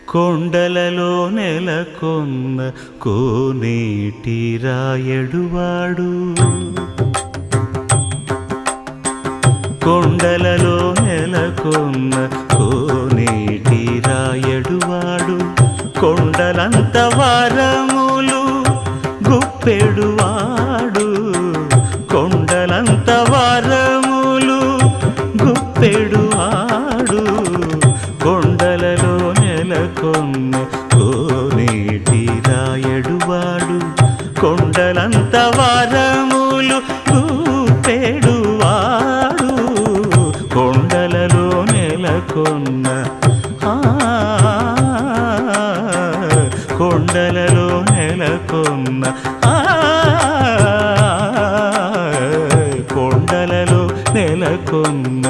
కొండలలో నెలకొన్న కోనేటి రాయడువాడు కొండలలో నెలకొన్న కోనేటి రాయడువాడు కొండలంత వరములు గుప్పెడువాడు కొండలంత వరములు గుప్పెడువాడు కొండలలో నెలకొన్న కోనేటి రాయడువాడు కొండలంత వరములు గుప్పెడువాడు కొండలలో నెలకొన్న కొండలలో నెలకొన్న కొండలలో నెలకొన్న